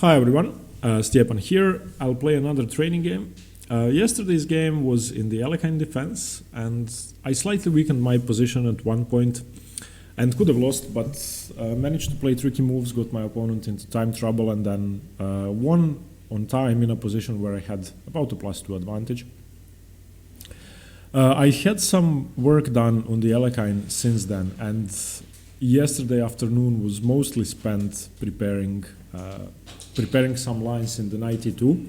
Hi everyone, Stepan here. I'll play another training game. Yesterday's game was in the Alekhine defense, and I slightly weakened my position at one point and could have lost, but managed to play tricky moves, got my opponent into time trouble, and then won on time in a position where I had about a +2 advantage. I had some work done on the Alekhine since then, and yesterday afternoon was mostly spent preparing some lines in the knight e2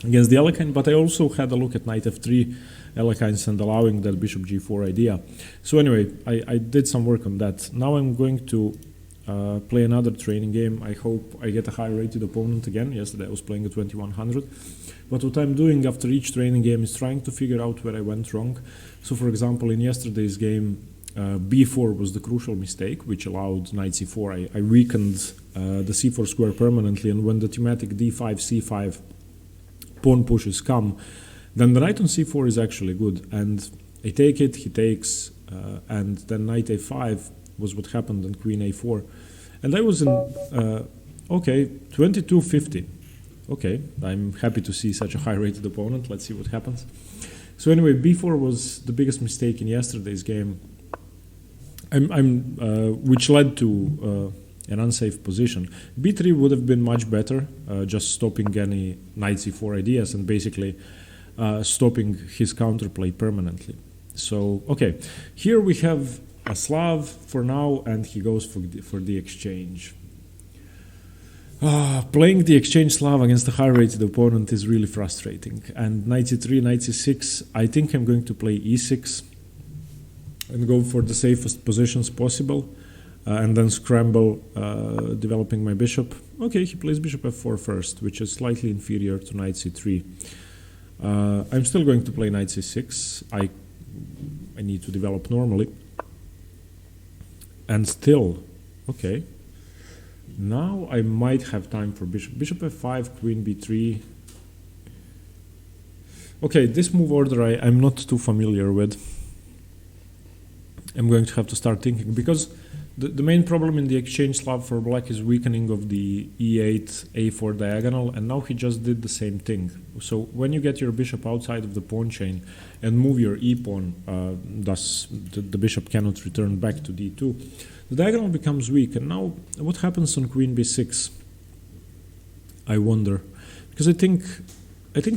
against the Alekhine, but I also had a look at knight f3 Alekhines and allowing that bishop g4 idea. So anyway, I did some work on that. Now I'm going to play another training game. I hope I get a high rated opponent again. Yesterday I was playing at 2100. But what I'm doing after each training game is trying to figure out where I went wrong. So for example, in yesterday's game, b4 was the crucial mistake, which allowed knight c4. I weakened the c4 square permanently, and when the thematic d5, c5 pawn pushes come, then the knight on c4 is actually good. And I take it, he takes, and then knight a5 was what happened, and queen a4. And I was in, okay, 22-50. Okay, I'm happy to see such a high-rated opponent. Let's see what happens. So anyway, b4 was the biggest mistake in yesterday's game, which led to an unsafe position. b3 would have been much better, just stopping any knight c4 ideas and basically stopping his counterplay permanently. So, okay, here we have a Slav for now, and he goes for the exchange. Playing the exchange Slav against a high-rated opponent is really frustrating. And knight c3, knight c6, I think I'm going to play e6 and go for the safest positions possible, and then scramble developing my bishop. Okay, he plays bishop f4 first, which is slightly inferior to knight c3. I'm still going to play knight c6. I need to develop normally. And still, okay. Now I might have time for bishop f5, queen b3. Okay, this move order I'm not too familiar with. I'm going to have to start thinking, because the main problem in the exchange Slav for black is weakening of the e8, a4 diagonal, and now he just did the same thing. So when you get your bishop outside of the pawn chain and move your e-pawn, thus the bishop cannot return back to d2, the diagonal becomes weak. And now what happens on queen b6? I wonder, because I think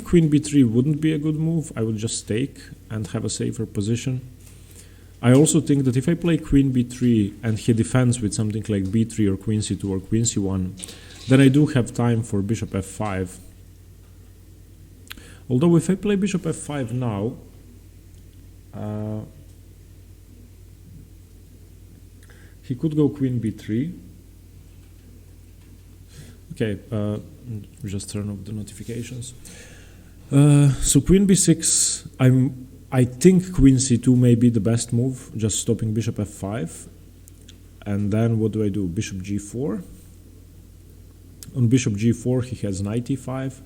queen b3 wouldn't be a good move. I would just take and have a safer position. I also think that if I play queen b3 and he defends with something like b3 or queen c2 or queen c1, then I do have time for bishop f5. Although if I play bishop f5 now, he could go queen b3. Okay, just turn off the notifications. So queen b6, I think queen c2 may be the best move, just stopping bishop f5. And then what do I do? Bishop g4. On bishop g4 he has knight e5.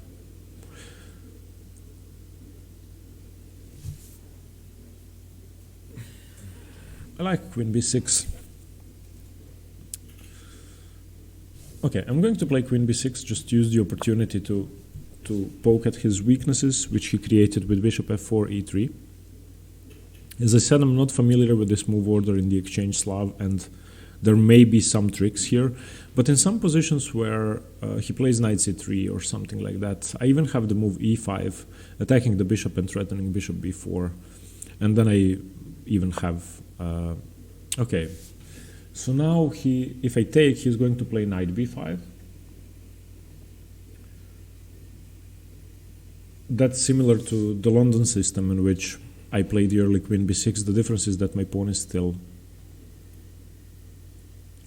I like queen b6. Okay, I'm going to play queen b6, just use the opportunity to poke at his weaknesses, which he created with bishop f4, e3. As I said, I'm not familiar with this move order in the exchange Slav, and there may be some tricks here, but in some positions where he plays knight c3 or something like that, I even have the move e5, attacking the bishop and threatening bishop b4, and then I even have... okay, so now if I take, he's going to play knight b5. That's similar to the London system, in which I played the early queen b6. The difference is that my pawn is still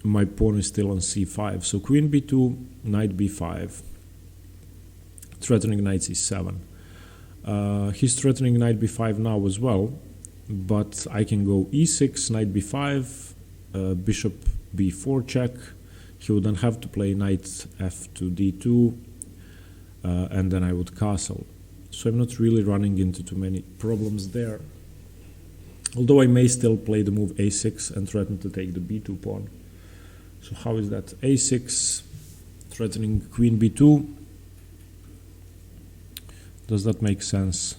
on c5. So queen b2, knight b5, threatening knight c7. He's threatening knight b5 now as well, but I can go e6, knight b5, bishop b4 check. He would then have to play knight f to d2, and then I would castle. So I'm not really running into too many problems there. Although I may still play the move a6 and threaten to take the b2 pawn. So how is that? a6, threatening queen b2. Does that make sense?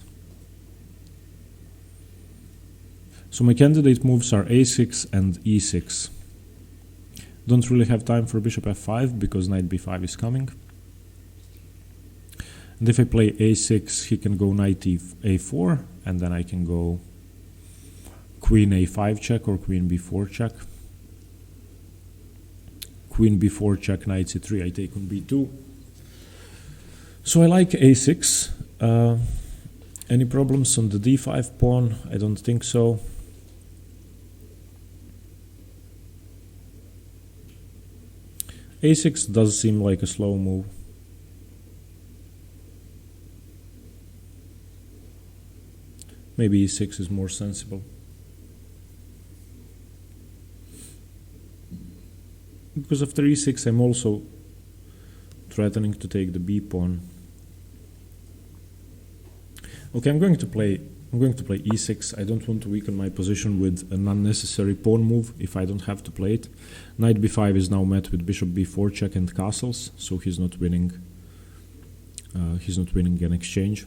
So my candidate moves are a6 and e6. Don't really have time for bishop f5 because knight b5 is coming. And if I play a6, he can go knight a4, and then I can go queen a5 check or queen b4 check. Queen b4 check, knight c3, I take on b2. So I like a6. Any problems on the d5 pawn? I don't think so. a6 does seem like a slow move. Maybe e6 is more sensible. Because after e6 I'm also threatening to take the b pawn. Okay, I'm going to play e6. I don't want to weaken my position with an unnecessary pawn move if I don't have to play it. Knight b5 is now met with bishop b4 check and castles, so he's not winning. He's not winning an exchange.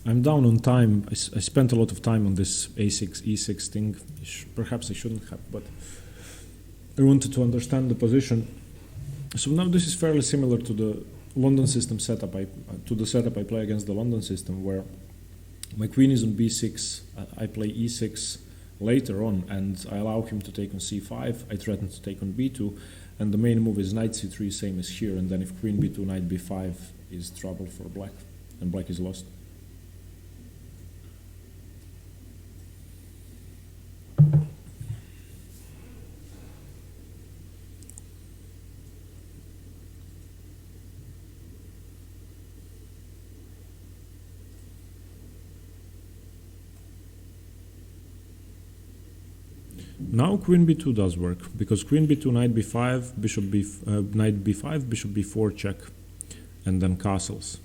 I'm down on time. I spent a lot of time on this a6 e6 thing. Perhaps I shouldn't have, but I wanted to understand the position. So now this is fairly similar to the London system setup. To the setup I play against the London system, where my queen is on b6. I play e6 later on, and I allow him to take on c5. I threaten to take on b2, and the main move is knight c3, same as here. And then if queen b2, knight b5 is trouble for black, and black is lost. Now queen b2 does work, because queen b2, knight b5, knight b5, bishop b4 check, and then castles.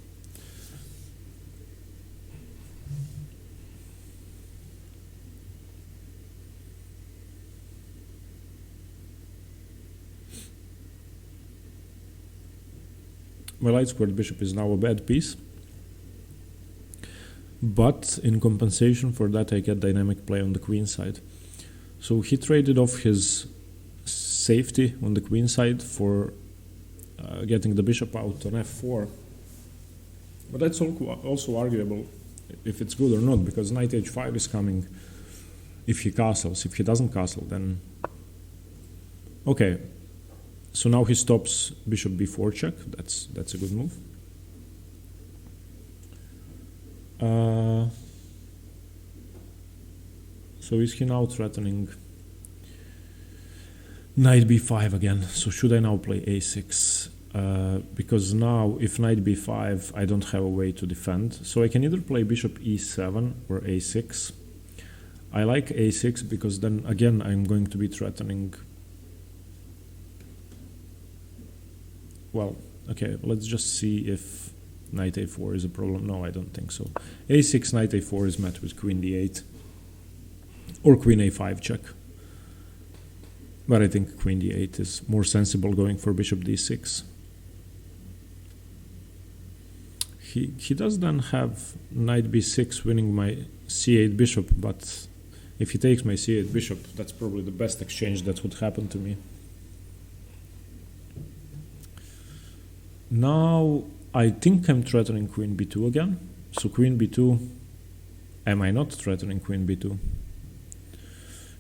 My light squared bishop is now a bad piece, but in compensation for that I get dynamic play on the queen side. So he traded off his safety on the queen side for getting the bishop out on f4. But that's also arguable if it's good or not, because knight h5 is coming if he castles. If he doesn't castle, then... Okay, so now he stops bishop b4 check. That's a good move. So is he now threatening knight b5 again? So should I now play a6? Because now if knight b5 I don't have a way to defend. So I can either play bishop e7 or a6. I like a6 because then again I'm going to be threatening... Well, okay, let's just see if knight a4 is a problem. No, I don't think so. a6, knight a4 is met with queen d8. Or queen a5 check. But I think queen d8 is more sensible, going for bishop d6. He does then have knight b6 winning my c8 bishop, but if he takes my c8 bishop, that's probably the best exchange that would happen to me. Now I think I'm threatening queen b2 again. So queen b2, am I not threatening queen b2?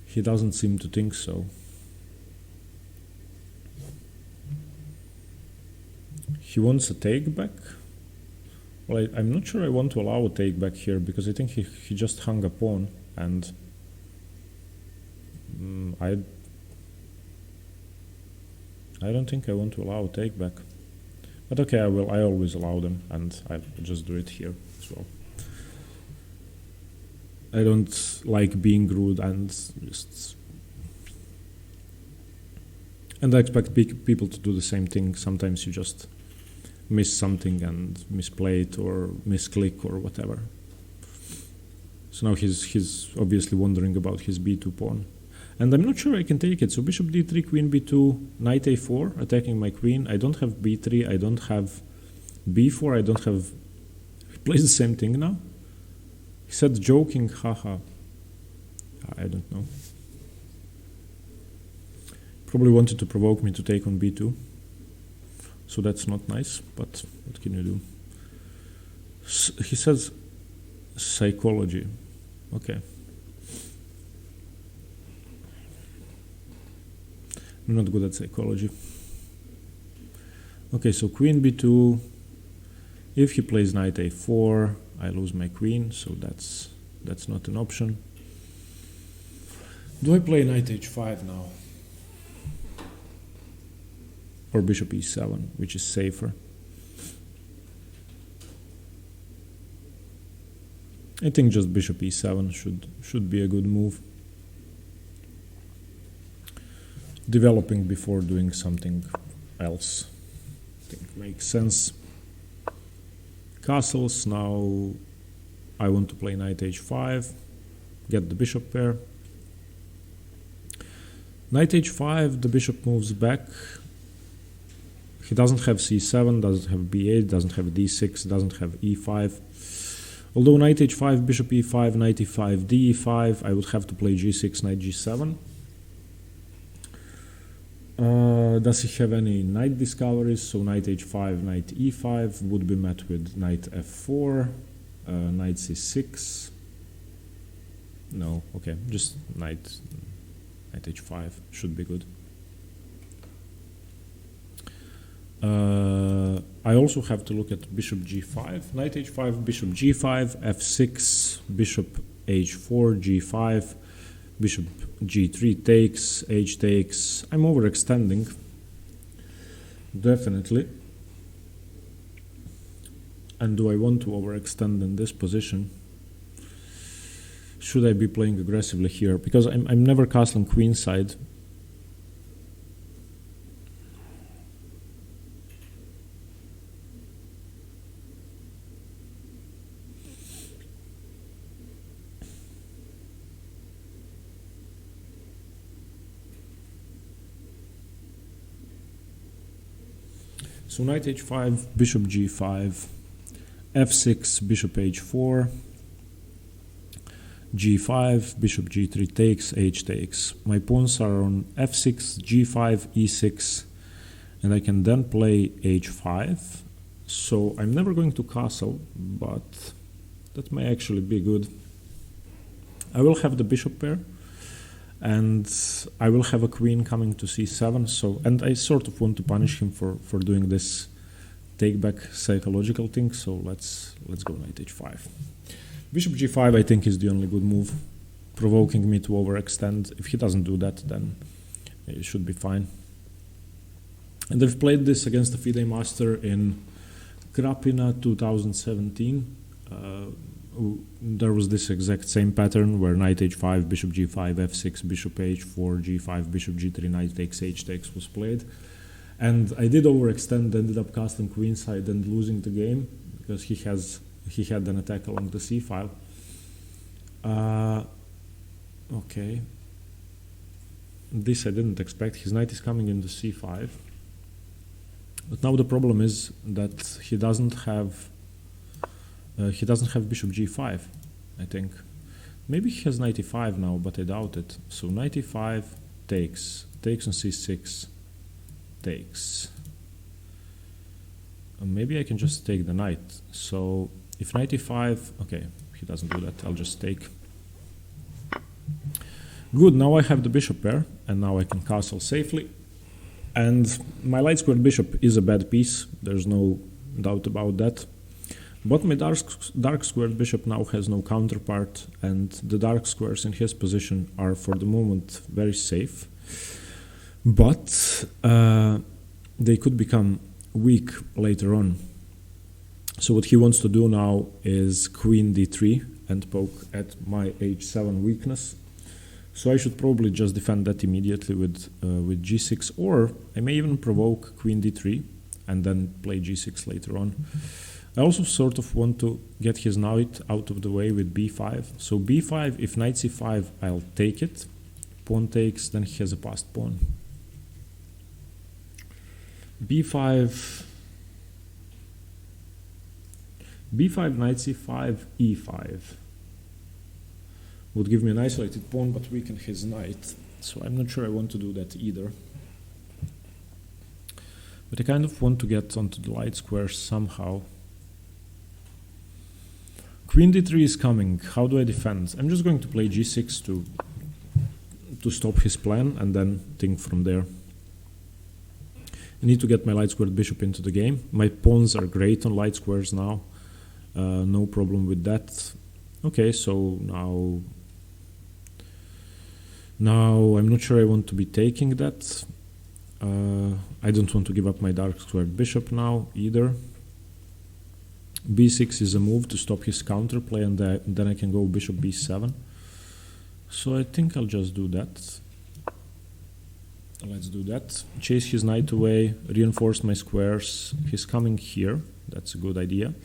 He doesn't seem to think so. He wants a take back. Well, I'm not sure I want to allow a take back here, because I think he just hung a pawn, and I don't think I want to allow a take back. But okay, I will. I always allow them, and I'll just do it here as well. I don't like being rude and just... And I expect people to do the same thing. Sometimes you just miss something and misplay it or misclick or whatever. So now he's obviously wondering about his b2 pawn. And I'm not sure I can take it. So bishop d3, queen b2, knight a4, attacking my queen. I don't have b3, I don't have b4, I don't have... He plays the same thing now. He said joking, haha. I don't know. Probably wanted to provoke me to take on b2. So that's not nice, but what can you do? He says psychology. Okay. I'm not good at psychology. Okay, so queen b2. If he plays knight a4, I lose my queen, so that's not an option. Do I play knight h5 now? Or bishop e7, which is safer? I think just bishop e7 should be a good move. Developing before doing something else, I think makes sense. Castles, now I want to play knight h5, get the bishop pair. Knight h5, the bishop moves back. He doesn't have c7, doesn't have b8, doesn't have d6, doesn't have e5. Although knight h5, bishop e5, knight e5, d e5, I would have to play g6, knight g7. Does he have any knight discoveries? So knight h5, knight e5 would be met with knight f4, knight c6. No, okay, just knight h5 should be good. I also have to look at bishop g5, knight h5, bishop g5, f6, bishop h4, g5, bishop g3 takes, h takes. I'm overextending, definitely. And do I want to overextend in this position? Should I be playing aggressively here? Because I'm never castling queenside. So knight h5, bishop g5, f6, bishop h4, g5, bishop g3 takes, h takes. My pawns are on f6, g5, e6, and I can then play h5. So I'm never going to castle, but that may actually be good. I will have the bishop pair, and I will have a queen coming to c7. So, and I sort of want to punish him for doing this take back psychological thing. So let's go knight h5. Bishop g5 I think is the only good move, provoking me to overextend. If he doesn't do that, then it should be fine. And I've played this against the FIDE master in Krapina 2017. There was this exact same pattern where knight h5, bishop g5, f6, bishop h4, g5, bishop g3, knight takes, h takes was played. And I did overextend, ended up casting queenside and losing the game because he had an attack along the c file. Okay. This I didn't expect. His knight is coming into c5. But now the problem is that he doesn't have bishop g5, I think. Maybe he has knight e5 now, but I doubt it. So knight e5 takes on c6, takes. Maybe I can just take the knight. So if knight e5, okay, he doesn't do that, I'll just take. Good, now I have the bishop pair, and now I can castle safely. And my light squared bishop is a bad piece, there's no doubt about that. But my dark squared bishop now has no counterpart, and the dark squares in his position are for the moment very safe. But they could become weak later on. So what he wants to do now is queen d3 and poke at my h7 weakness. So I should probably just defend that immediately with g6, or I may even provoke queen d3 and then play g6 later on. I also sort of want to get his knight out of the way with b5. So b5, if knight c5, I'll take it. pawn takes, then he has a passed pawn. b5, knight c5, e5 would give me an isolated pawn but weaken his knight, so I'm not sure I want to do that either. But I kind of want to get onto the light squares somehow. Queen d3 is coming. How do I defend? I'm just going to play g6 to stop his plan and then think from there. I need to get my light squared bishop into the game. My pawns are great on light squares now. No problem with that. Okay, so now I'm not sure I want to be taking that. I don't want to give up my dark squared bishop now either. b6 is a move to stop his counterplay, and then I can go bishop b7. So I think I'll just do that. Let's do that. Chase his knight away, reinforce my squares. He's coming here. That's a good idea.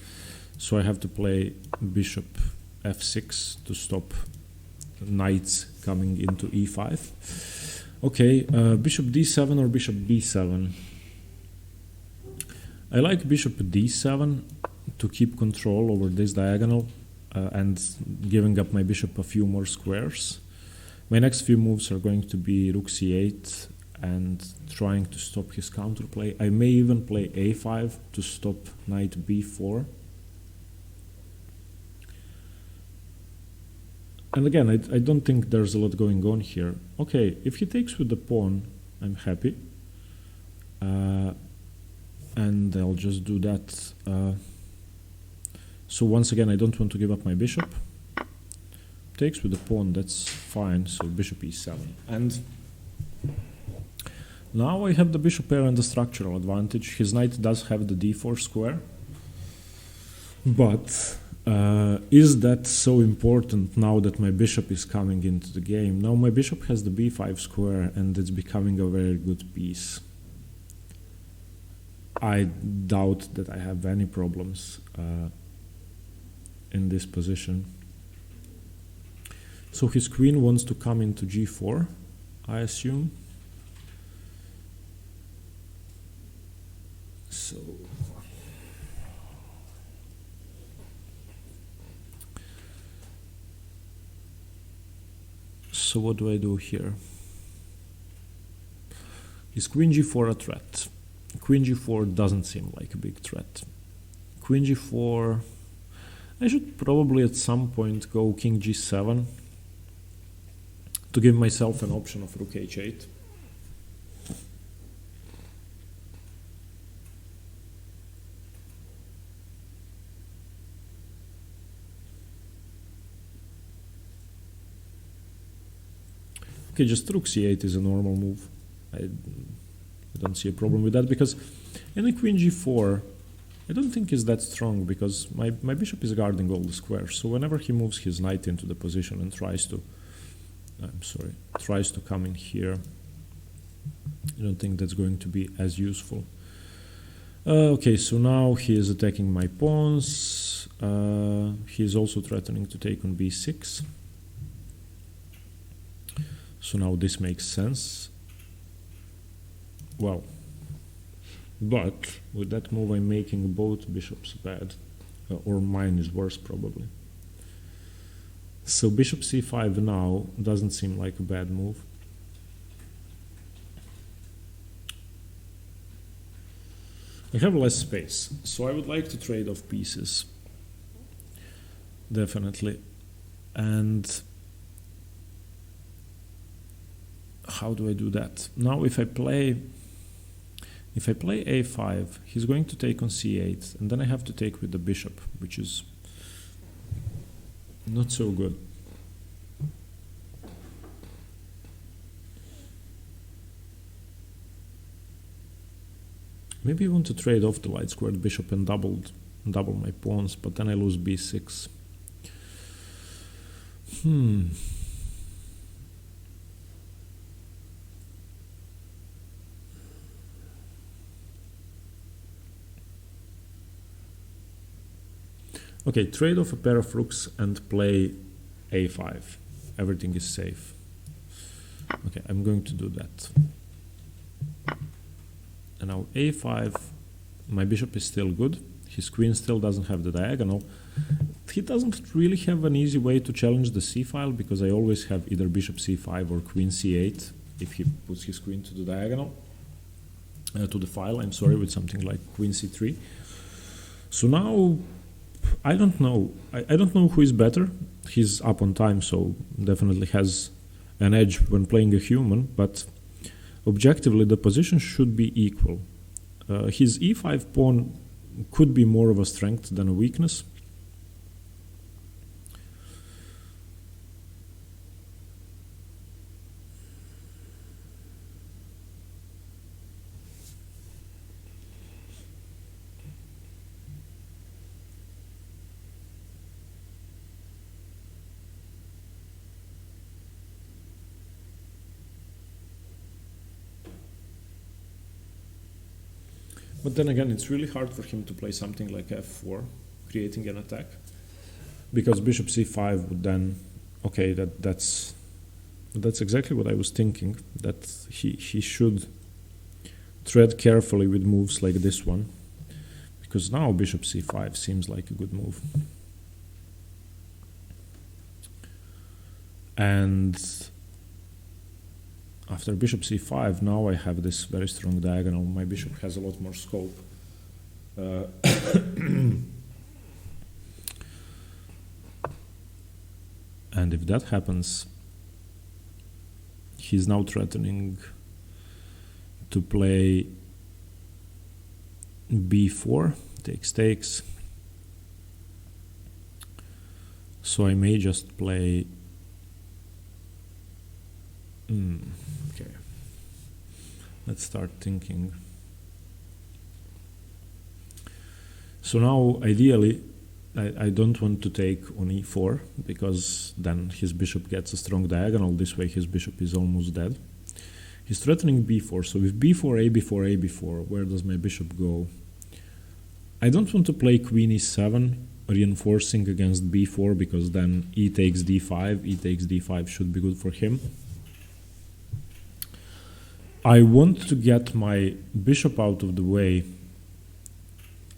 So I have to play bishop f6 to stop knights coming into e5. Okay, bishop d7 or bishop b7? I like bishop d7 to keep control over this diagonal and giving up my bishop a few more squares. My next few moves are going to be rook c8 and trying to stop his counterplay. I may even play a5 to stop knight b4. And again, I don't think there's a lot going on here. Okay, if he takes with the pawn, I'm happy. And I'll just do that. So once again, I don't want to give up my bishop. Takes with the pawn, that's fine. So bishop e7. And now I have the bishop pair and the structural advantage. His knight does have the d4 square. But is that so important now that my bishop is coming into the game? Now my bishop has the b5 square and it's becoming a very good piece. I doubt that I have any problems in this position. So his queen wants to come into g4, I assume. So what do I do here? Is queen g4 a threat? Queen g4 doesn't seem like a big threat. Queen g4, I should probably at some point go king g7 to give myself an option of rook h8. Okay, just rook c8 is a normal move. I don't see a problem with that, because any queen g4 I don't think is that strong, because my bishop is guarding all the squares. So whenever he moves his knight into the position and tries to come in here, I don't think that's going to be as useful. Okay, so now he is attacking my pawns. He is also threatening to take on b6. So now this makes sense. Well, but with that move I'm making both bishops bad, or mine is worse probably. So bishop c5 now doesn't seem like a bad move. I have less space, so I would like to trade off pieces, definitely. And how do I do that? Now if I play a5, he's going to take on c8, and then I have to take with the bishop, which is not so good. Maybe I want to trade off the light squared bishop and double my pawns, but then I lose b6. Okay, trade off a pair of rooks and play a5. Everything is safe. Okay, I'm going to do that. And now a5, my bishop is still good. His queen still doesn't have the diagonal. He doesn't really have an easy way to challenge the c-file, because I always have either bishop c5 or queen c8 if he puts his queen to the diagonal, to the file, I'm sorry, with something like queen c3. So now, I don't know. I don't know who is better. He's up on time, so definitely has an edge when playing a human, but objectively the position should be equal. His e5 pawn could be more of a strength than a weakness. But then again, it's really hard for him to play something like f4, creating an attack, because bishop c5 would then, okay, that's exactly what I was thinking, that he should tread carefully with moves like this one, because now bishop c5 seems like a good move. And after bishop c5, now I have this very strong diagonal. My bishop has a lot more scope. And if that happens, he's now threatening to play b4, takes. So I may just play... okay. Let's start thinking. So now, ideally, I don't want to take on e4, because then his bishop gets a strong diagonal. This way his bishop is almost dead. He's threatening b4, so with b4, a4, a4, where does my bishop go? I don't want to play queen e7, reinforcing against b4, because then e takes d5 should be good for him. I want to get my bishop out of the way,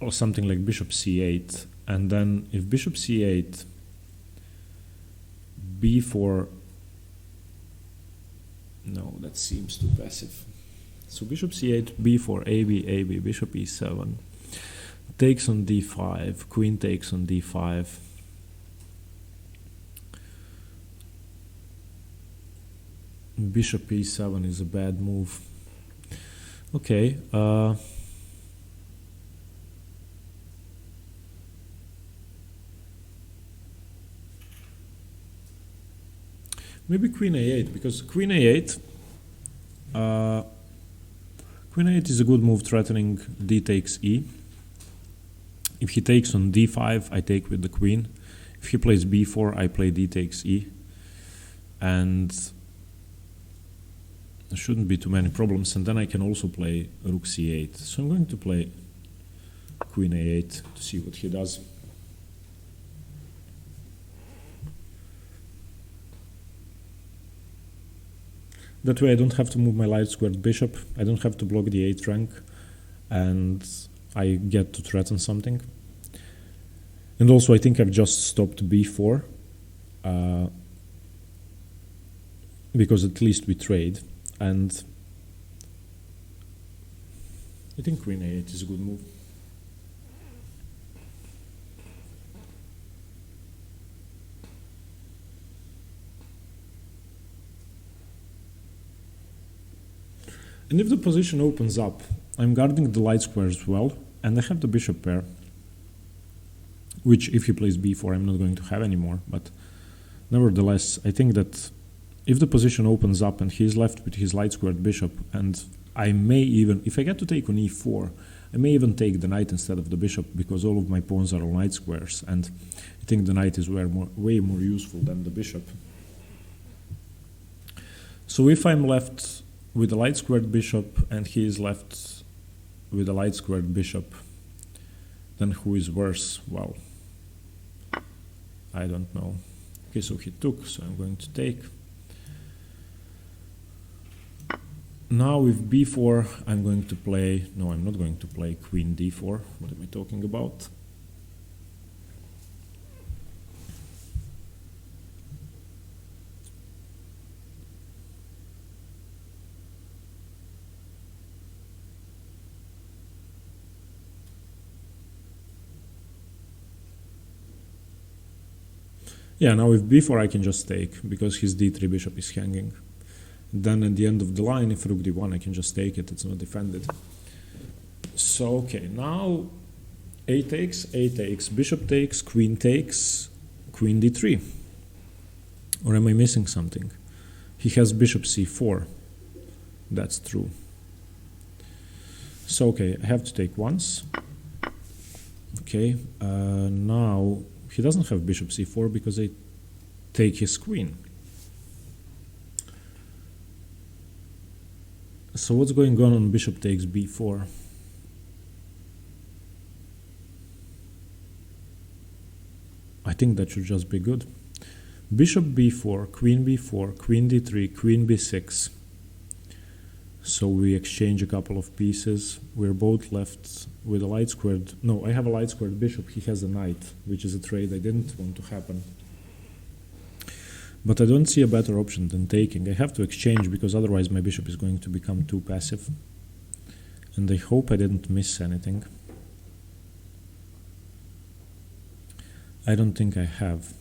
or something like bishop c8, and then if bishop c8, b4, no, that seems too passive. So bishop c8, b4, ab, bishop e7, takes on d5, queen takes on d5. Bishop e7 is a bad move. Okay. Maybe queen a8, because queen a8 is a good move, threatening d takes e. If he takes on d5, I take with the queen. If he plays b4, I play d takes e. And there shouldn't be too many problems, and then I can also play rook c8. So I'm going to play queen a8 to see what he does. That way I don't have to move my light squared bishop, I don't have to block the 8th rank, and I get to threaten something. And also I think I've just stopped b4, because at least we trade. And I think queen a8 is a good move. And if the position opens up, I'm guarding the light squares well, and I have the bishop pair, which if he plays b4 I'm not going to have anymore, but nevertheless I think that if the position opens up and he's left with his light squared bishop, and I may even, if I get to take on e4, I may even take the knight instead of the bishop, because all of my pawns are on light squares, and I think the knight is way more useful than the bishop. So if I'm left with a light squared bishop and he is left with a light squared bishop, then who is worse? Well, I don't know. Okay, so he took, so I'm going to take. Now with b4, I'm going to play, no, I'm not going to play queen d4. What am I talking about? Yeah, now with b4 I can just take, because his d3 bishop is hanging. Then at the end of the line, if rook d1, I can just take it, it's not defended. So, okay, now a takes, bishop takes, queen d3. Or am I missing something? He has bishop c4. That's true. So, okay, I have to take once. Okay, now he doesn't have bishop c4 because I take his queen. So what's going on bishop takes b4? I think that should just be good. Bishop b4, queen d3, queen b6. So we exchange a couple of pieces. We're both left with a light squared. No, I have a light squared bishop. He has a knight, which is a trade I didn't want to happen. But I don't see a better option than taking. I have to exchange because otherwise my bishop is going to become too passive. And I hope I didn't miss anything. I don't think I have.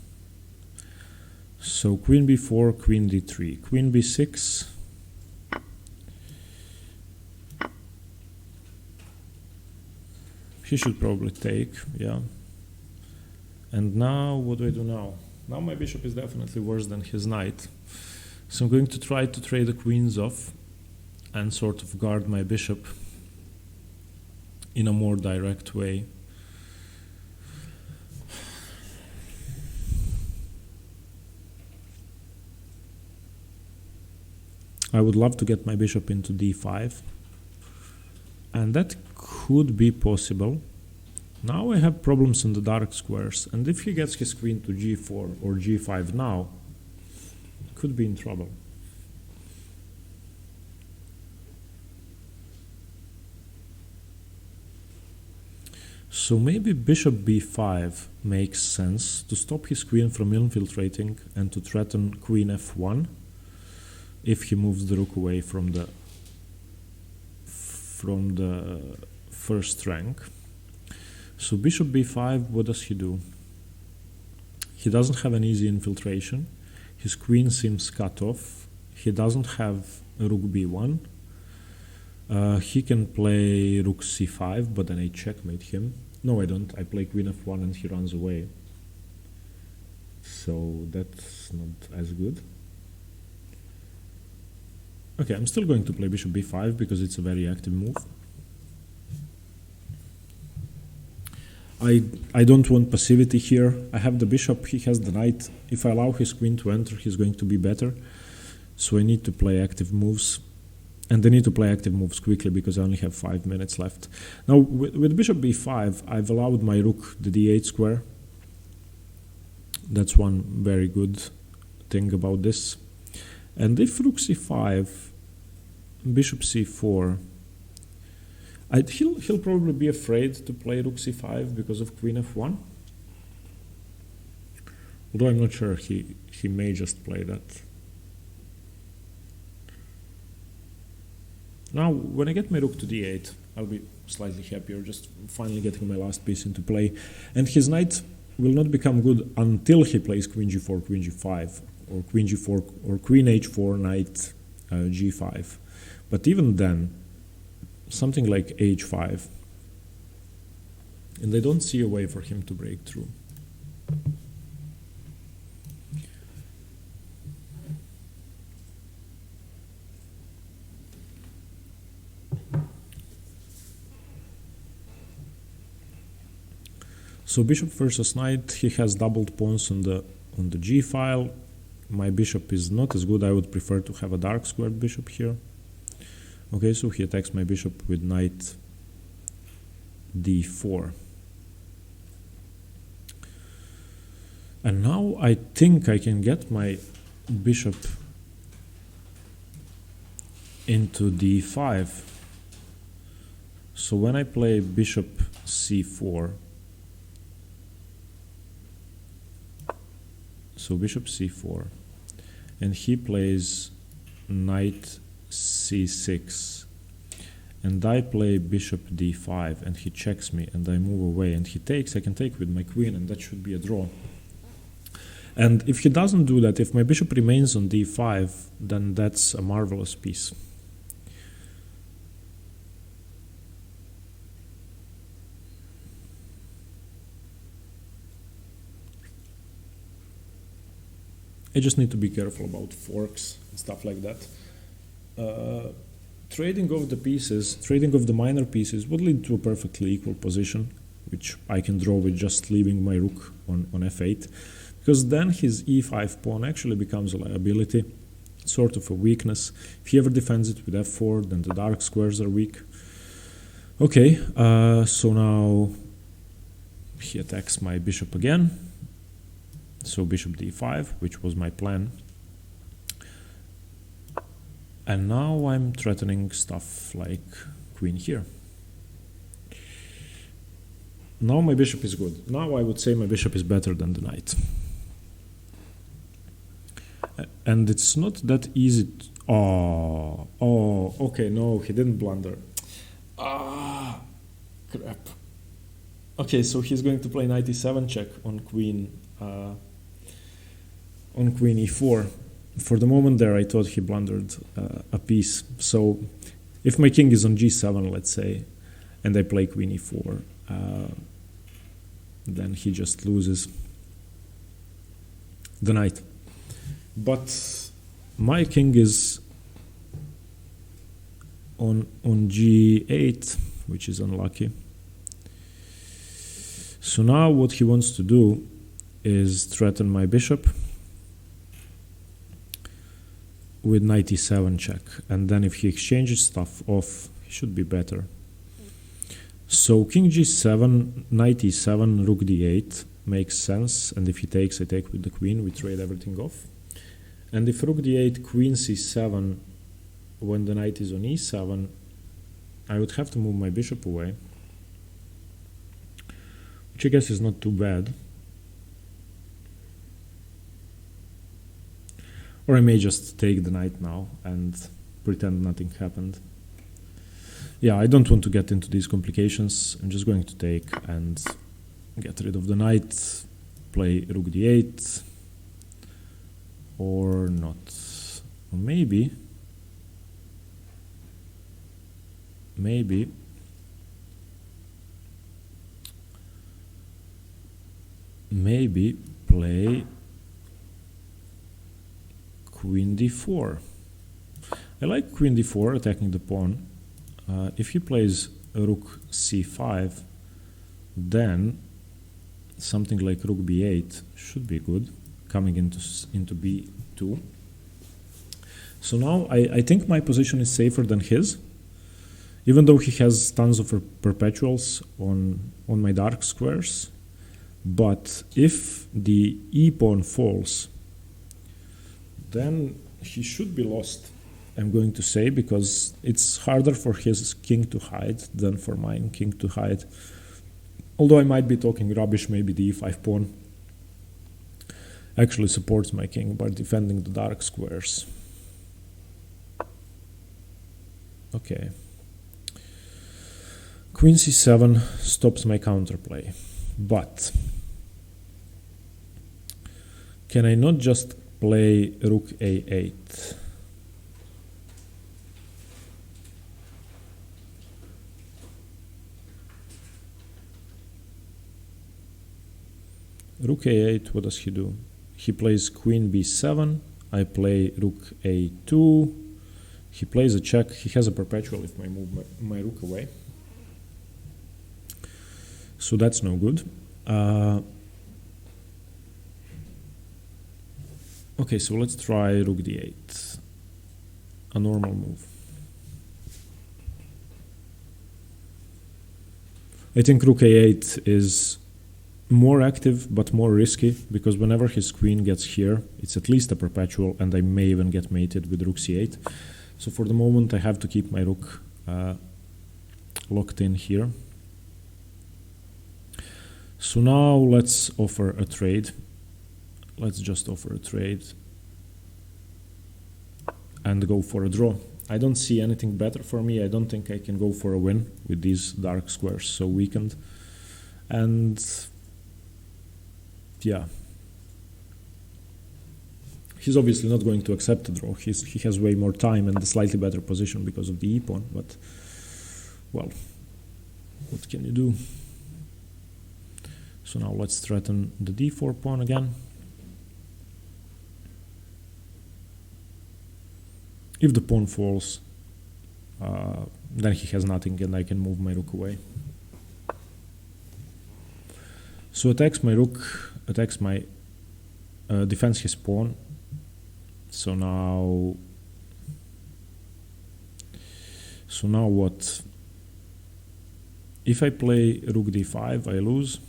So queen b4, queen d3, queen b6. He should probably take, yeah. And now, what do I do now? Now my bishop is definitely worse than his knight. So I'm going to try to trade the queens off and sort of guard my bishop in a more direct way. I would love to get my bishop into d5. And that could be possible. Now I have problems in the dark squares, and if he gets his queen to g4 or g5 now, could be in trouble. So maybe bishop b5 makes sense to stop his queen from infiltrating and to threaten queen f1 if he moves the rook away from the first rank. So bishop b5, what does he do? He doesn't have an easy infiltration. His queen seems cut off. He doesn't have a rook b1. He can play rook c5, but then I checkmate him. No, I don't. I play queen f1 and he runs away. So that's not as good. Okay, I'm still going to play bishop b5 because it's a very active move. I don't want passivity here. I have the bishop, he has the knight. If I allow his queen to enter, he's going to be better. So I need to play active moves. And I need to play active moves quickly because I only have 5 minutes left. Now, with bishop b5, I've allowed my rook the d8 square. That's one very good thing about this. And if rook c5, bishop c4, he'll probably be afraid to play rook c5 because of queen f1. Although I'm not sure, he may just play that. Now, when I get my rook to d8, I'll be slightly happier, just finally getting my last piece into play. And his knight will not become good until he plays queen g4, queen g5, or queen g4, or queen h4, knight g5. But even then, something like h5, and I don't see a way for him to break through. So bishop versus knight, he has doubled pawns on the g file. My bishop is not as good. I would prefer to have a dark squared bishop here. Okay, so he attacks my bishop with knight d4. And now I think I can get my bishop into d5. So when I play bishop c4, so bishop c4, and he plays knight c6, and I play bishop d5, and he checks me, and I move away, and he takes, I can take with my queen, and that should be a draw. And if he doesn't do that, if my bishop remains on d5, then that's a marvelous piece. I just need to be careful about forks and stuff like that. Trading of the pieces, trading of the minor pieces would lead to a perfectly equal position, which I can draw with just leaving my rook on f8, because then his e5 pawn actually becomes a liability, sort of a weakness. If he ever defends it with f4, then the dark squares are weak. Okay, so now he attacks my bishop again. So bishop d5, which was my plan. And now I'm threatening stuff like queen here. Now my bishop is good. Now I would say my bishop is better than the knight. And it's not that easy to, okay, no, he didn't blunder. Crap. Okay, so he's going to play knight e7 check on queen e4. For the moment there, I thought he blundered a piece. So if my king is on g7, let's say, and I play queen e4, then he just loses the knight. But my king is on g8, which is unlucky. So now what he wants to do is threaten my bishop with knight e7 check, and then if he exchanges stuff off, he should be better. So king g7, knight e7, rook d8 makes sense, and if he takes, I take with the queen, we trade everything off. And if rook d8, queen c7, when the knight is on e7, I would have to move my bishop away, which I guess is not too bad. Or I may just take the knight now and pretend nothing happened. Yeah, I don't want to get into these complications. I'm just going to take and get rid of the knight, play rook d8, or not. Or maybe play queen d4. I like queen d4, attacking the pawn. If he plays rook c5, then something like rook b8 should be good, coming into b2. So now I think my position is safer than his, even though he has tons of perpetuals on my dark squares. But if the e-pawn falls, then he should be lost, I'm going to say, because it's harder for his king to hide than for mine king to hide. Although I might be talking rubbish, maybe the e5 pawn actually supports my king by defending the dark squares. Okay. Queen c7 stops my counterplay, but can I not just play rook a8? Rook a8, what does he do? He plays queen b7, I play rook a2, he plays a check, he has a perpetual if I move my rook away. So that's no good. Okay, so let's try rook d8, a normal move. I think rook a8 is more active but more risky, because whenever his queen gets here, it's at least a perpetual, and I may even get mated with rook c8. So for the moment I have to keep my rook locked in here. So now let's offer a trade. Let's just offer a trade and go for a draw. I don't see anything better for me. I don't think I can go for a win with these dark squares so weakened. And yeah, he's obviously not going to accept a draw. He has way more time and a slightly better position because of the e-pawn, but well, what can you do? So now let's threaten the d4 pawn again. If the pawn falls, then he has nothing and I can move my rook away. So attacks my rook, attacks my defends his pawn. So now what? If I play rook d5, I lose.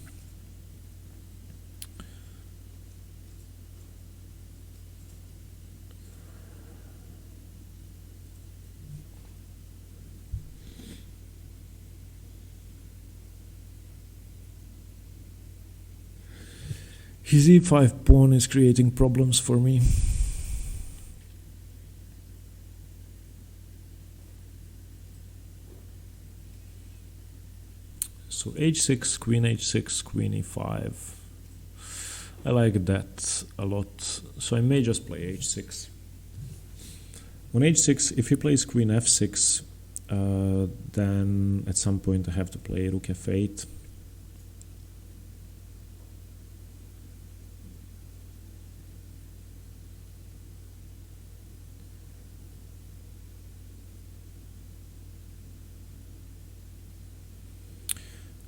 His e5 pawn is creating problems for me. So h6, queen h6, queen e5. I like that a lot. So I may just play h6. On h6, if he plays queen f6, then at some point I have to play rook f8.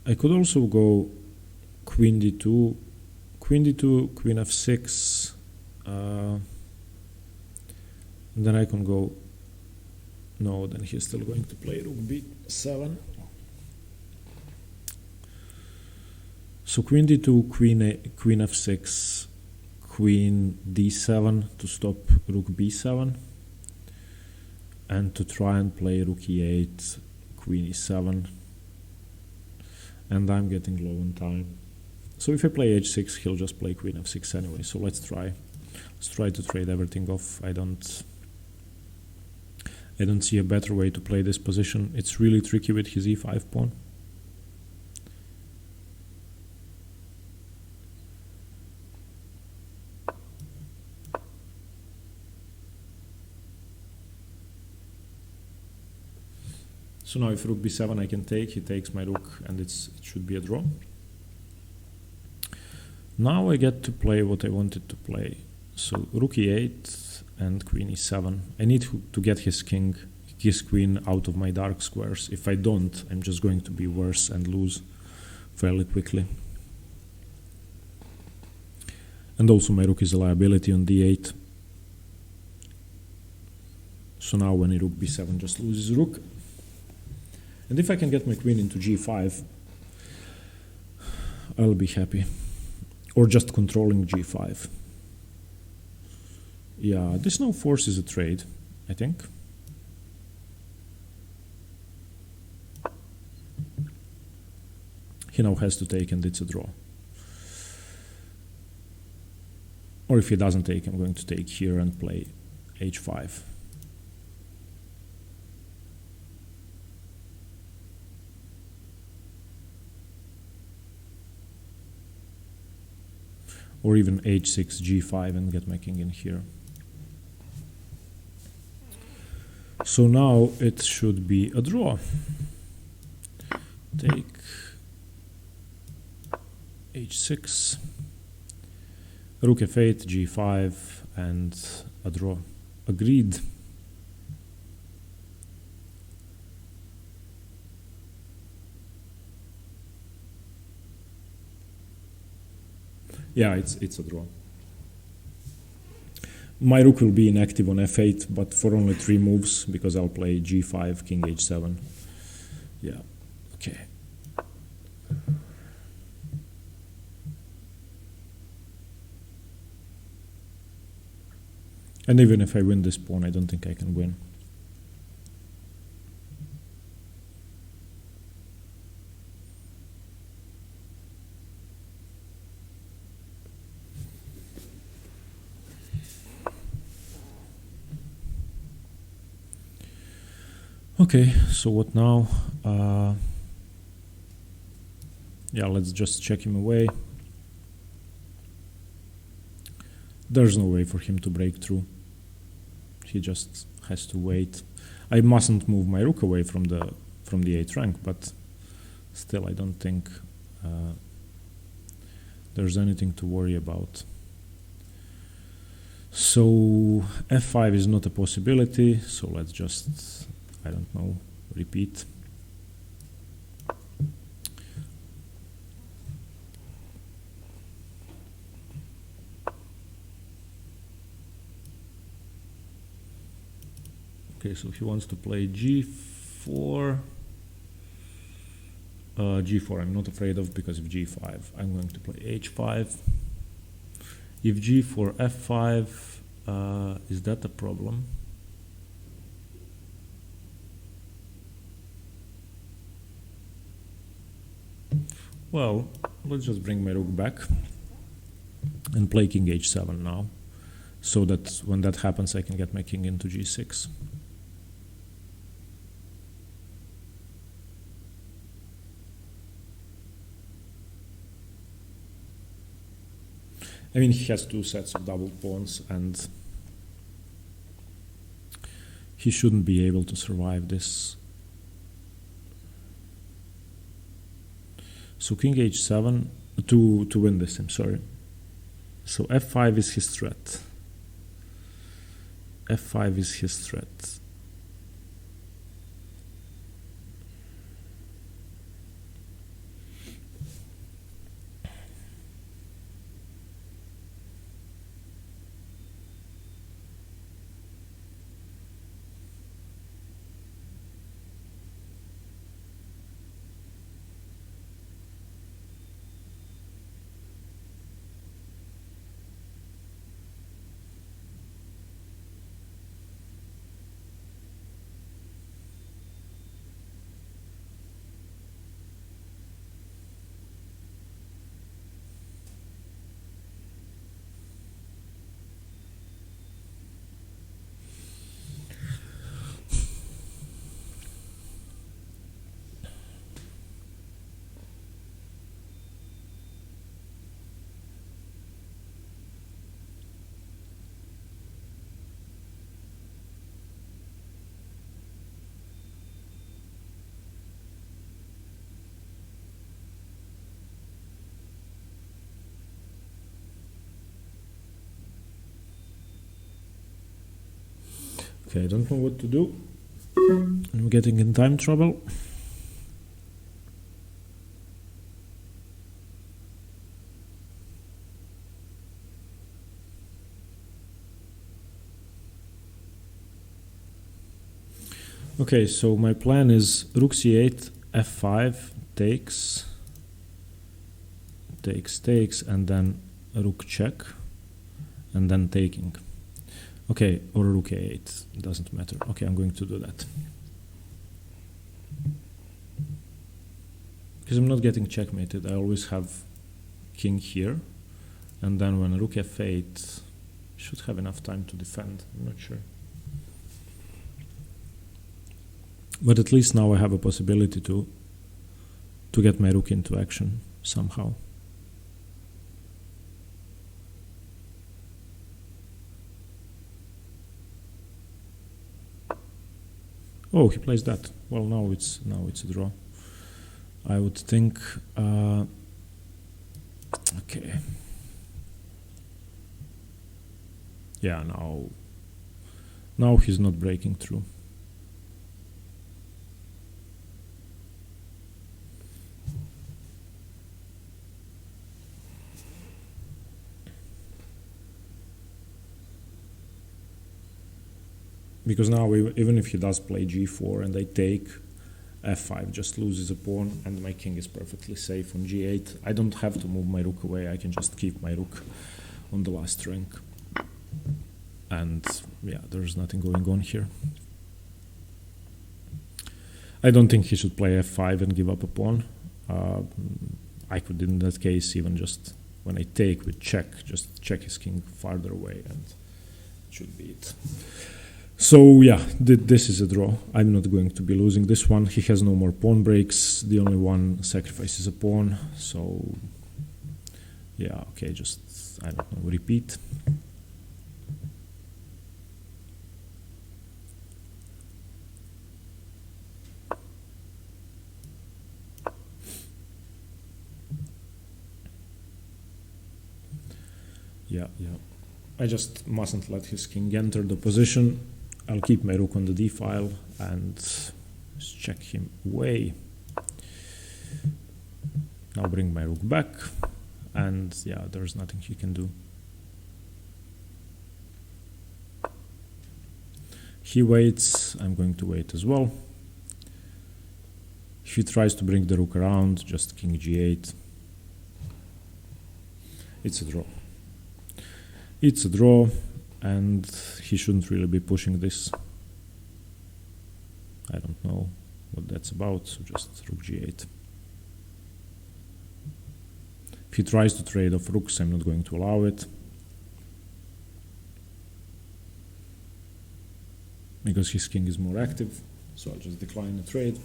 I could also go queen d2, queen d2, queen f6, then I can go, no, then he's still going to play rook b7. So queen d2, queen f6, queen d7 to stop rook b7, and to try and play rook e8, queen e7. And I'm getting low on time. So if I play h6, he'll just play queen f6 anyway. So let's try to trade everything off. I don't see a better way to play this position. It's really tricky with his e5 pawn. So now if rook b7 I can take, he takes my rook and it should be a draw. Now I get to play what I wanted to play. So rook e8 and queen e7. I need to get his queen out of my dark squares. If I don't, I'm just going to be worse and lose fairly quickly. And also my rook is a liability on d8. So now when rook b7 just loses rook. And if I can get my queen into g5, I'll be happy. Or just controlling g5. Yeah, this now forces a trade, I think. He now has to take and it's a draw. Or if he doesn't take, I'm going to take here and play h5. Or even h6, g5 and get my king in here. So now it should be a draw. Take h6, rook f8, g5 and a draw. Agreed. Yeah, it's a draw. My rook will be inactive on f8, but for only 3 moves, because I'll play g5, king h7. Yeah, okay. And even if I win this pawn, I don't think I can win. Okay, so what now? Yeah, let's just check him away. There's no way for him to break through. He just has to wait. I mustn't move my rook away from the 8th rank, but still I don't think there's anything to worry about. So f5 is not a possibility, so let's just, I don't know, repeat. Okay, so he wants to play g4. G4 I'm not afraid of, because of g5 I'm going to play h5. If g4 f5, is that a problem? Well, let's just bring my rook back and play king h7 now, so that when that happens I can get my king into g6. I mean, he has two sets of double pawns, and he shouldn't be able to survive this. So king h7 to win this, I'm sorry. So f5 is his threat. f5 is his threat. Okay, I don't know what to do. I'm getting in time trouble. Okay, so my plan is rook c8, f5, takes, and then rook check, and then taking. Okay, or rook a8, doesn't matter. Okay, I'm going to do that. Because I'm not getting checkmated, I always have king here, and then when rook f8, should have enough time to defend, I'm not sure. But at least now I have a possibility to get my rook into action somehow. Oh, he plays that. Well, now it's a draw. I would think. Okay. Yeah, now he's not breaking through. Because now, even if he does play g4 and I take, f5 just loses a pawn and my king is perfectly safe on g8. I don't have to move my rook away, I can just keep my rook on the last rank. And yeah, there's nothing going on here. I don't think he should play f5 and give up a pawn. I could, in that case, even just when I take with check, just check his king farther away, and it should be it. So yeah, this is a draw. I'm not going to be losing this one. He has no more pawn breaks. The only one sacrifices a pawn. So yeah, okay, just, I don't know, repeat. Yeah. I just mustn't let his king enter the position. I'll keep my rook on the d file and just check him away. Now bring my rook back, and yeah, there's nothing he can do. He waits, I'm going to wait as well. If he tries to bring the rook around, just king g8. It's a draw. It's a draw, and he shouldn't really be pushing this. I don't know what that's about, so just rook g8. If he tries to trade off rooks, I'm not going to allow it, because his king is more active, so I'll just decline the trade.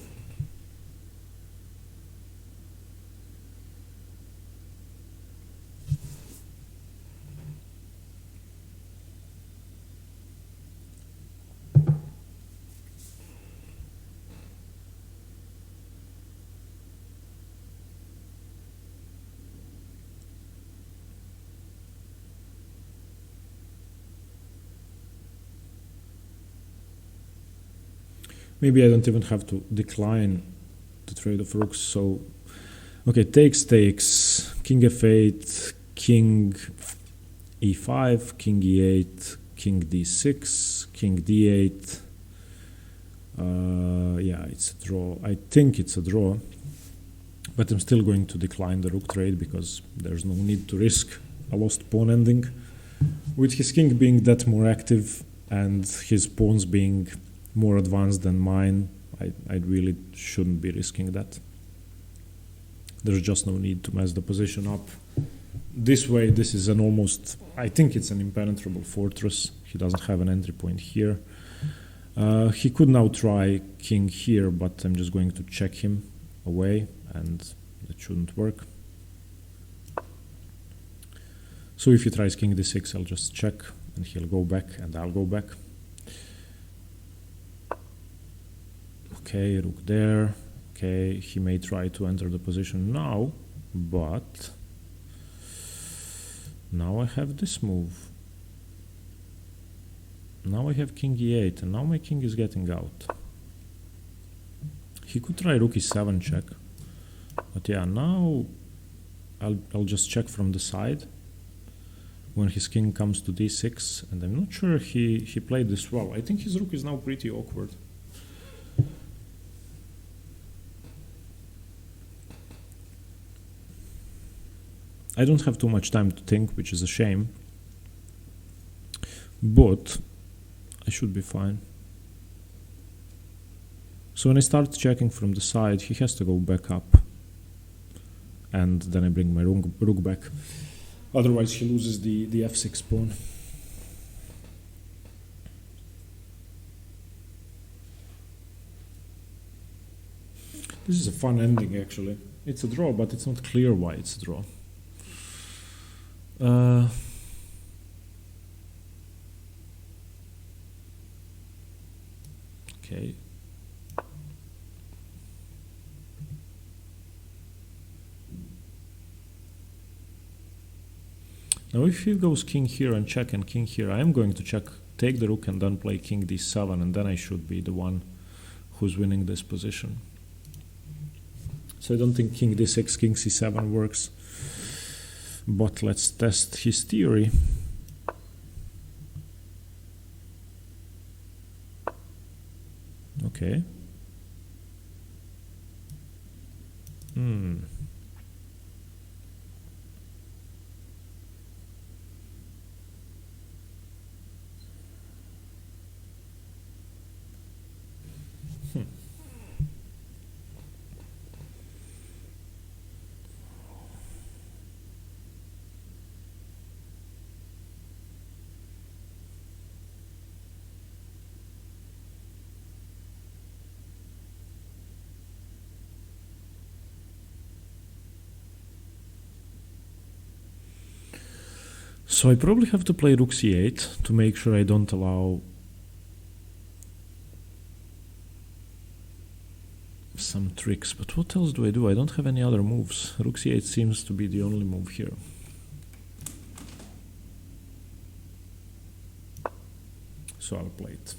Maybe I don't even have to decline the trade of rooks. So, okay, takes, king f8, king e5, king e8, king d6, king d8. Yeah, it's a draw. I think it's a draw, but I'm still going to decline the rook trade because there's no need to risk a lost pawn ending. With his king being that more active and his pawns being more advanced than mine, I really shouldn't be risking that. There's just no need to mess the position up. This way, this is an almost, I think it's an impenetrable fortress. He doesn't have an entry point here. He could now try king here, but I'm just going to check him away, and that shouldn't work. So if he tries king d6, I'll just check, and he'll go back, and I'll go back. Okay, rook there. Okay, he may try to enter the position now, but now I have this move. Now I have king e8, and now my king is getting out. He could try rook e7 check, but yeah, now I'll just check from the side when his king comes to d6, and I'm not sure he played this well. I think his rook is now pretty awkward. I don't have too much time to think, which is a shame, but I should be fine. So when I start checking from the side, he has to go back up, and then I bring my rook back. Otherwise he loses the f6 pawn. This is a fun ending, actually. It's a draw, but it's not clear why it's a draw. Okay. Now if he goes king here and check and king here, I am going to check, take the rook and then play king d7, and then I should be the one who's winning this position. So I don't think king d6, king c7 works. But let's test his theory. Okay. So I probably have to play rook c8 to make sure I don't allow some tricks. But what else do I do? I don't have any other moves. Rook c8 seems to be the only move here. So I'll play it.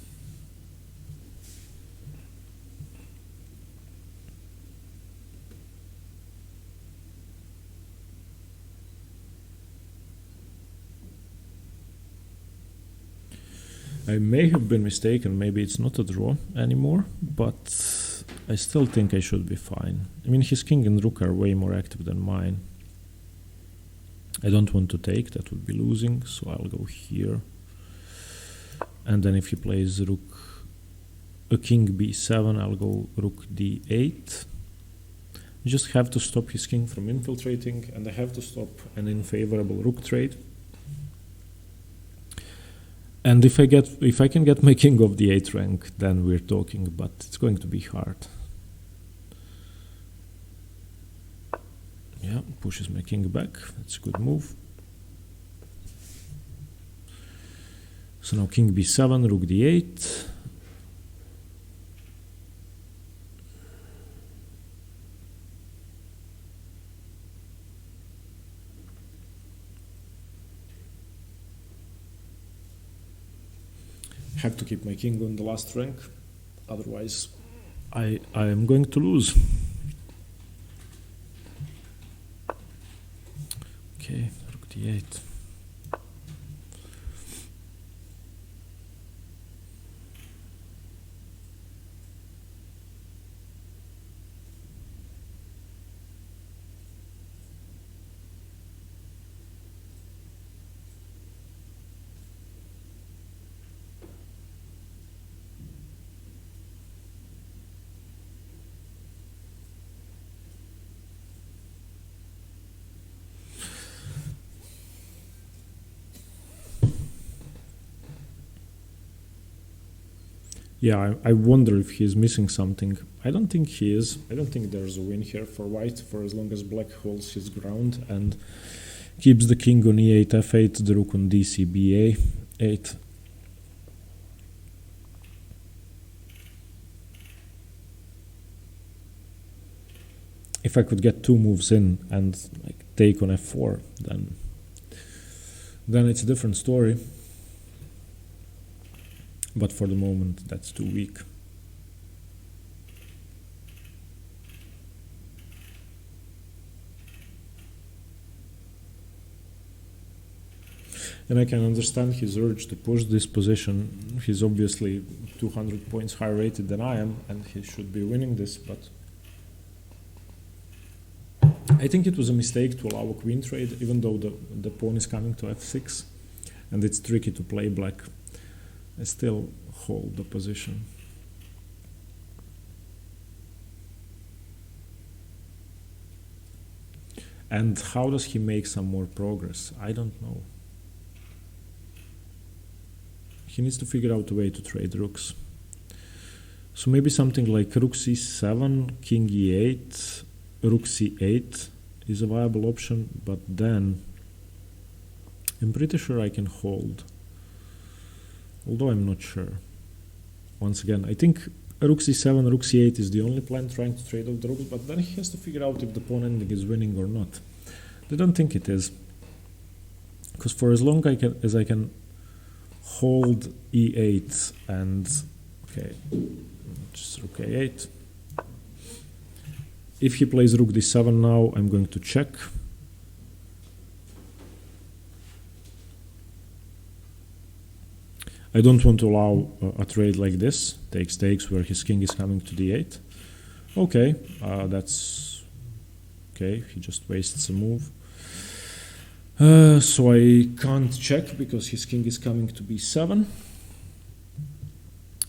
I may have been mistaken, maybe it's not a draw anymore, but I still think I should be fine. I mean, his king and rook are way more active than mine. I don't want to take, that would be losing, so I'll go here. And then if he plays a king b7, I'll go rook d8. You just have to stop his king from infiltrating, and I have to stop an unfavorable rook trade. And if I can get my king of the 8th rank, then we're talking, but it's going to be hard. Yeah, pushes my king back. That's a good move. So now king b7, rook d8. Have to keep my king on the last rank, otherwise I am going to lose. Okay, rook d8. Yeah, I wonder if he's missing something. I don't think he is. I don't think there's a win here for white, for as long as black holds his ground and keeps the king on e8, f8, the rook on dc, ba8. If I could get two moves in and like take on f4, then it's a different story. But for the moment, that's too weak. And I can understand his urge to push this position. He's obviously 200 points higher rated than I am, and he should be winning this, but I think it was a mistake to allow a queen trade, even though the pawn is coming to f6, and it's tricky to play black. I still hold the position. And how does he make some more progress? I don't know. He needs to figure out a way to trade rooks. So maybe something like rook c7, king e8, rook c8 is a viable option, but then I'm pretty sure I can hold. Although I'm not sure. Once again, I think rook c7, rook c8 is the only plan trying to trade off the rook, but then he has to figure out if the pawn ending is winning or not. I don't think it is. Because for as long as I can hold e8 and, okay, just rook a8. If he plays rook d7 now, I'm going to check. I don't want to allow a trade like this, takes, where his king is coming to d8. Okay, that's okay, he just wastes a move. So I can't check because his king is coming to b7.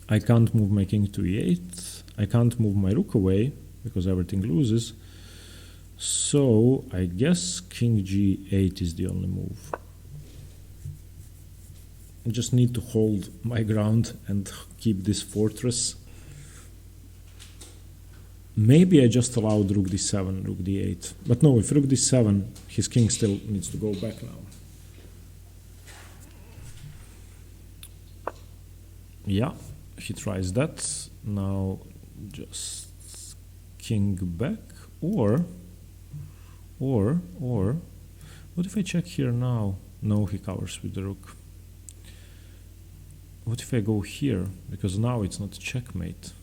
I can't move my king to e8. I can't move my rook away because everything loses. So I guess king g8 is the only move. I just need to hold my ground and keep this fortress. Maybe I just allowed rook d7, rook d8. But no, if rook d7, his king still needs to go back now. Yeah, he tries that. Now just king back, or what if I check here now? No, he covers with the rook. What if I go here? Because now it's not checkmate.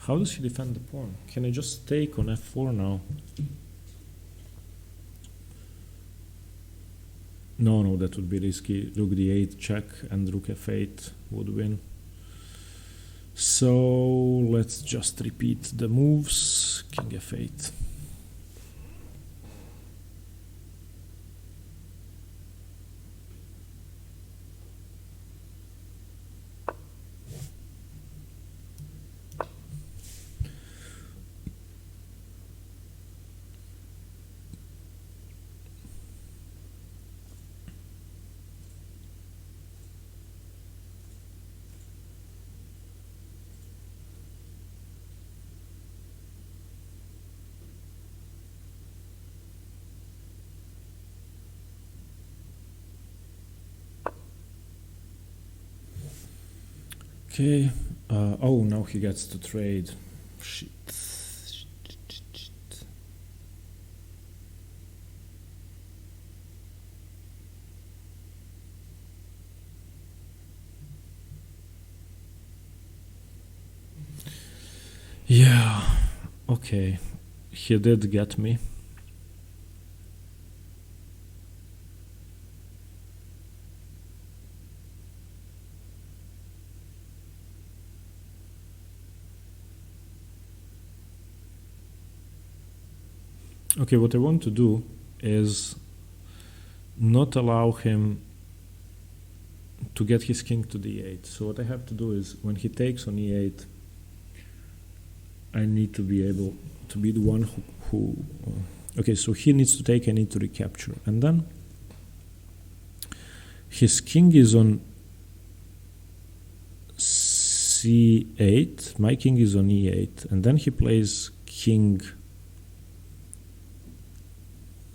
How does he defend the pawn? Can I just take on f4 now? No, that would be risky. Rook d8 check and rook f8 would win. So let's just repeat the moves. King f8. Okay. Oh, now he gets to trade. Shit. Yeah. Okay. He did get me. Okay, what I want to do is not allow him to get his king to d8. So what I have to do is, when he takes on e8, I need to be able to be the one who okay, so he needs to take, I need to recapture. And then his king is on c8, my king is on e8, and then he plays king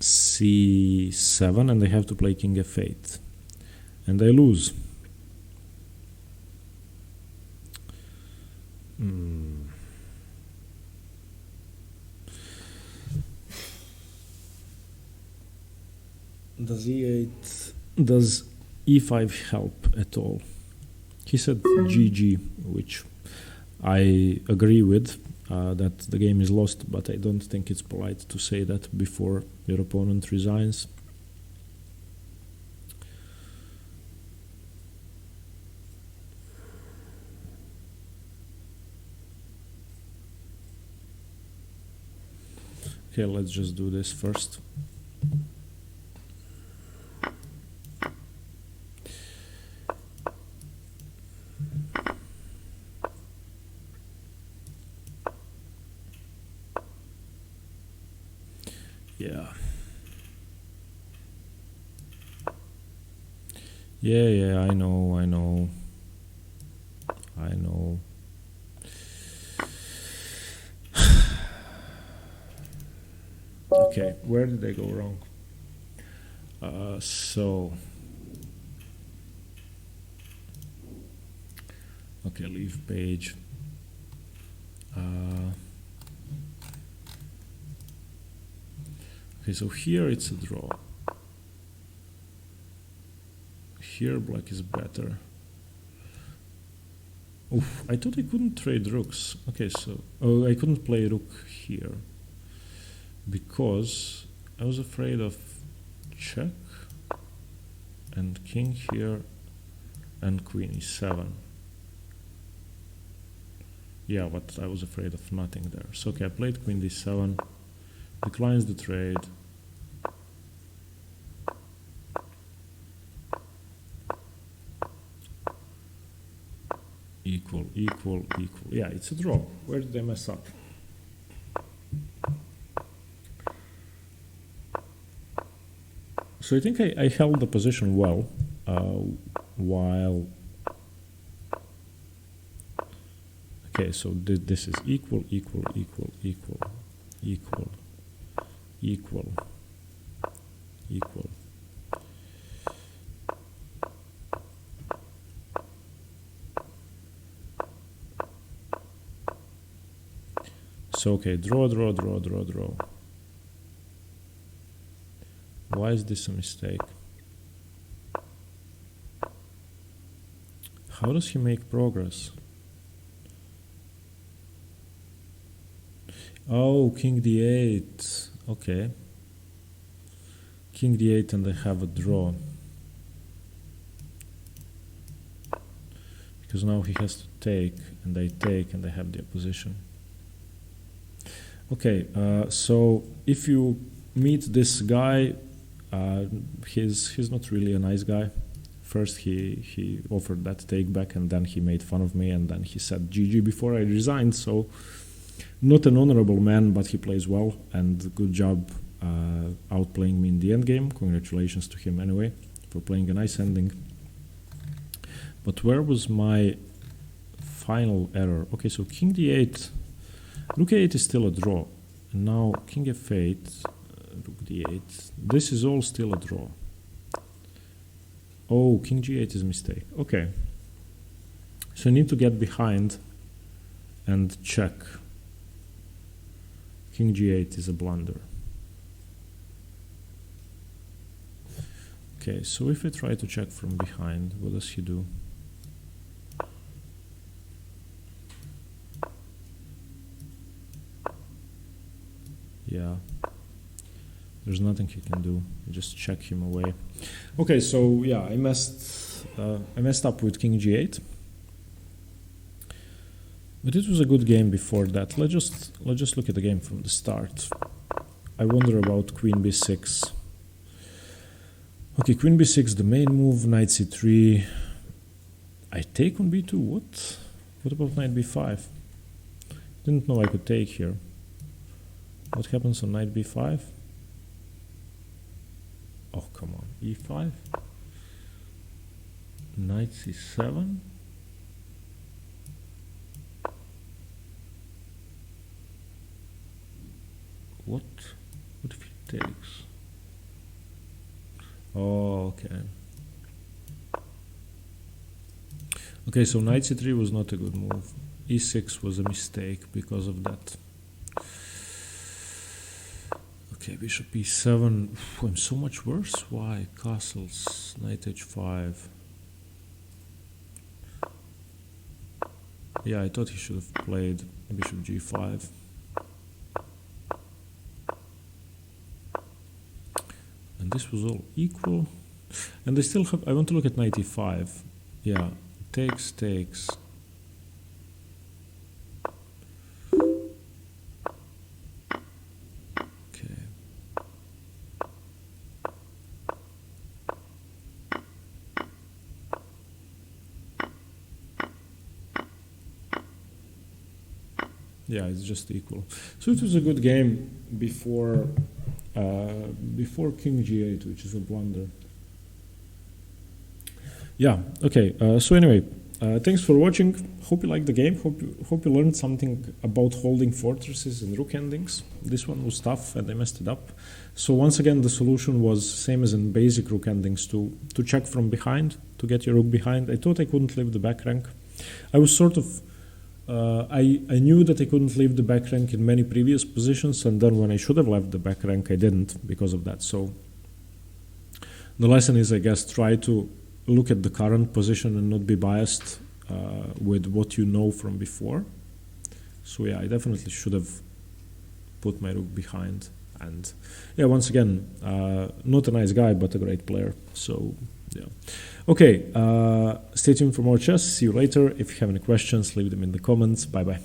c7, and I have to play king f8, and I lose. Does e5 help at all? He said GG, which I agree with, that the game is lost, but I don't think it's polite to say that before your opponent resigns. Okay, let's just do this first. Yeah, I know. Okay, where did I go wrong? Okay, leave page. Okay, so here it's a draw. Here black is better. Oof, I thought I couldn't trade rooks. Okay, so I couldn't play rook here because I was afraid of check and king here and queen e7. Yeah, but I was afraid of nothing there. So okay, I played queen d7, declines the trade. Equal. Yeah, it's a draw. Where did I mess up? So I think I held the position well, while... Okay, so this is equal. Okay, draw. Why is this a mistake? How does he make progress? Oh, king d8. Okay. King d8 and I have a draw. Because now he has to take, and I take, and I have the opposition. Okay, so if you meet this guy, he's not really a nice guy. First he offered that take back, and then he made fun of me, and then he said GG before I resigned. So not an honorable man, but he plays well, and good job outplaying me in the endgame. Congratulations to him anyway for playing a nice ending. But where was my final error? Okay, so king d8, rook a8 is still a draw. And now king f8, rook d8, this is all still a draw. Oh, king g8 is a mistake. Okay. So I need to get behind and check. King g8 is a blunder. Okay, so if I try to check from behind, what does he do? Yeah, there's nothing he can do. Just check him away. Okay, so yeah, I messed up with king g8, but it was a good game before that. Let's just look at the game from the start. I wonder about queen b6. Okay, queen b6, the main move. Knight c3. I take on b2. What? What about knight b5? Didn't know I could take here. What happens on knight b5? Oh, come on. e5? Knight c7? What? What if he takes? Oh, okay. Okay, so knight c3 was not a good move. e6 was a mistake because of that. Okay, bishop e7. I'm so much worse. Why? Castles. Knight h5. Yeah, I thought he should have played bishop g5. And this was all equal. And I still have... I want to look at knight e5. Yeah, takes. Yeah, it's just equal. So it was a good game before king g8, which is a blunder. Yeah, okay. So anyway, thanks for watching. Hope you liked the game. Hope you learned something about holding fortresses and rook endings. This one was tough and I messed it up. So once again, the solution was same as in basic rook endings, to check from behind, to get your rook behind. I thought I couldn't leave the back rank. I was sort of I knew that I couldn't leave the back rank in many previous positions, and then when I should have left the back rank, I didn't because of that. So the lesson is, I guess, try to look at the current position and not be biased with what you know from before. So yeah, I definitely should have put my rook behind. And yeah, once again, not a nice guy, but a great player. So yeah. Okay, stay tuned for more chess. See you later. If you have any questions, leave them in the comments. Bye bye.